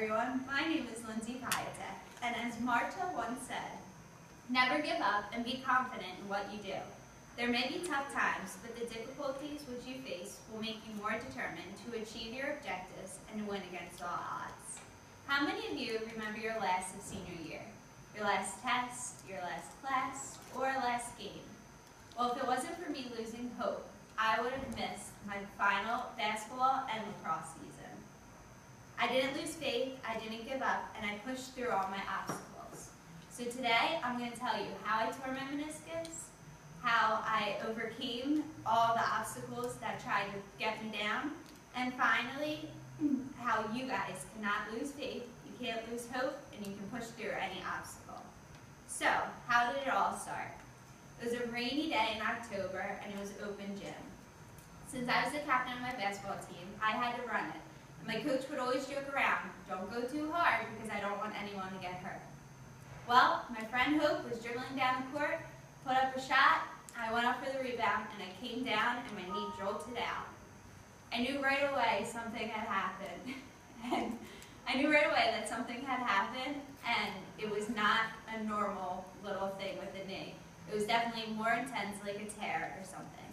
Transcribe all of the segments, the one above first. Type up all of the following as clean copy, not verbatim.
everyone. My name is Lindsay Piatek, and as Marta once said, never give up and be confident in what you do. There may be tough times, but the difficulties which you face will make you more determined to achieve your objectives and to win against all odds. How many of you remember your last of senior year? Your last test, your last class, or last game? Well, if it wasn't for me losing hope, I would have missed my final basketball and lacrosse season. I didn't lose faith, I didn't give up, and I pushed through all my obstacles. So today, I'm going to tell you how I tore my meniscus, how I overcame all the obstacles that tried to get me down, and finally, how you guys cannot lose faith, you can't lose hope, and you can push through any obstacle. So, how did it all start? It was a rainy day in October, and it was open gym. Since I was the captain of my basketball team, I had to run it. And my coach would always joke around, don't go too hard because I don't want anyone to get hurt. Well, my friend Hope was dribbling down the court, put up a shot, I went up for the rebound, and I came down and my knee jolted out. I knew right away something had happened. And I knew right away that something had happened, and it was not a normal little thing with the knee. It was definitely more intense, like a tear or something.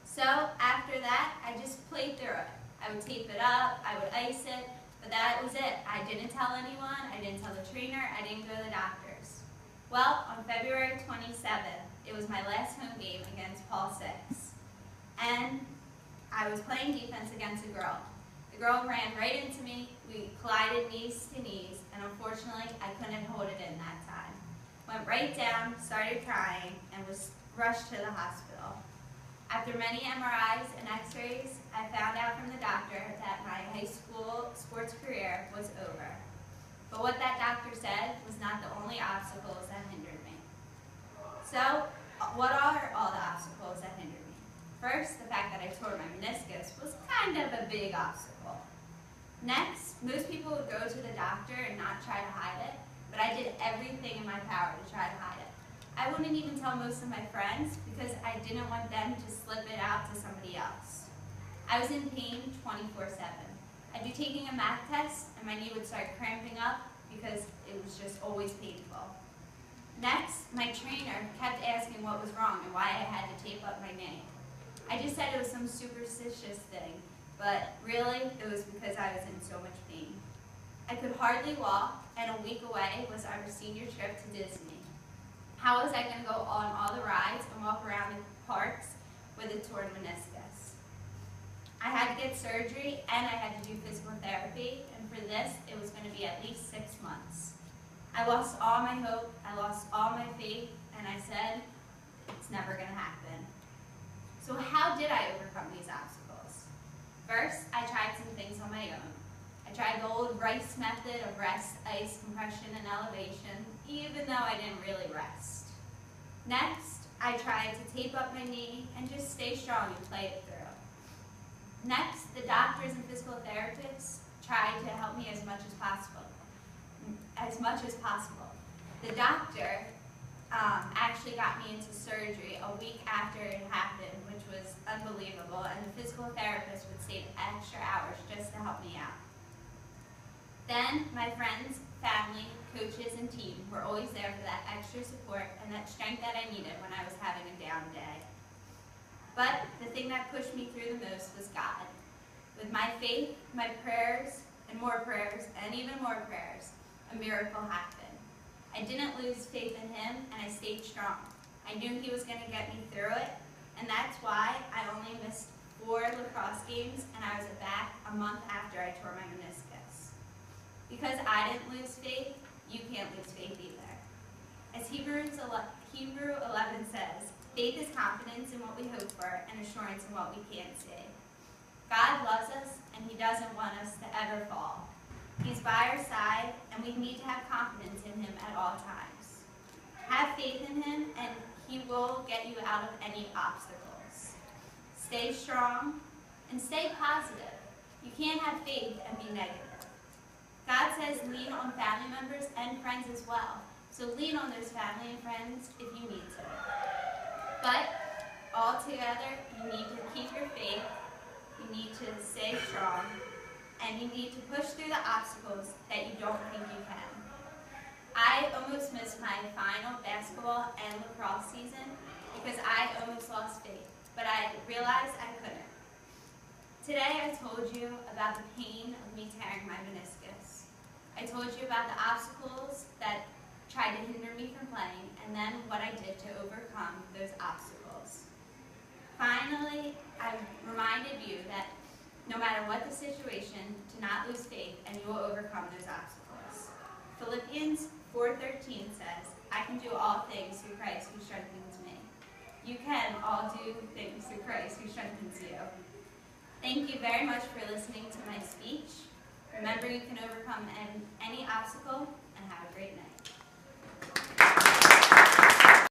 So after that, I just played through it. I would tape it up, I would ice it, but that was it. I didn't tell anyone, I didn't tell the trainer, I didn't go to the doctors. Well, on February 27th, it was my last home game against Paul 6. And I was playing defense against a girl. The girl ran right into me, we collided knees to knees, and unfortunately, I couldn't hold it in that time. Went right down, started crying, and was rushed to the hospital. After many MRIs and x-rays, I found out from the doctor that my high school sports career was over. But what that doctor said was not the only obstacles that hindered me. So, what are all the obstacles that hindered me? First, the fact that I tore my meniscus was kind of a big obstacle. Next, most people would go to the doctor and not try to hide it, but I did everything in my power to try to hide it. I wouldn't even tell most of my friends because I didn't want them to slip it out to somebody else. I was in pain 24/7. I'd be taking a math test and my knee would start cramping up because it was just always painful. Next, my trainer kept asking what was wrong and why I had to tape up my knee. I just said it was some superstitious thing, but really it was because I was in so much pain. I could hardly walk, and a week away was our senior trip to Disney. How was I going to go on all the rides and walk around the parks with a torn meniscus? I had to get surgery and I had to do physical therapy, and for this, it was going to be at least 6 months. I lost all my hope, I lost all my faith, and I said, it's never going to happen. So how did I overcome these obstacles? First, I tried some things on my own. I tried the old Rice method of rest, ice, compression, and elevation, even though I didn't really rest. Next, I tried to tape up my knee and just stay strong and play it through. Next, the doctors and physical therapists tried to help me as much as possible. The doctor actually got me into surgery a week after it happened, which was unbelievable, and the physical therapist would stay extra hours just to help me out. Then, my friends, family, coaches, and team were always there for that extra support and that strength that I needed when I was having a down day. But the thing that pushed me through the most was God. With my faith, my prayers, and even more prayers, a miracle happened. I didn't lose faith in Him, and I stayed strong. I knew He was going to get me through it, and that's why I only missed 4 lacrosse games, and I was back a month after I tore my meniscus. Because I didn't lose faith, you can't lose faith either. As Hebrew 11 says, faith is confidence in what we hope for and assurance in what we can't see. God loves us, and He doesn't want us to ever fall. He's by our side, and we need to have confidence in Him at all times. Have faith in Him, and He will get you out of any obstacles. Stay strong, and stay positive. You can't have faith and be negative. God says lean on family members and friends as well. So lean on those family and friends if you need to. But all together, you need to keep your faith, you need to stay strong, and you need to push through the obstacles that you don't think you can. I almost missed my final basketball and lacrosse season because I almost lost faith, but I realized I couldn't. Today I told you about the pain of me tearing my meniscus. I told you about the obstacles that tried to hinder me from playing, and then what I did to overcome those obstacles. Finally, I reminded you that no matter what the situation, to not lose faith, and you will overcome those obstacles. Philippians 4:13 says, I can do all things through Christ who strengthens me. You can all do things through Christ who strengthens you. Thank you very much for listening to my speech. Remember, you can overcome any obstacle, and have a great night.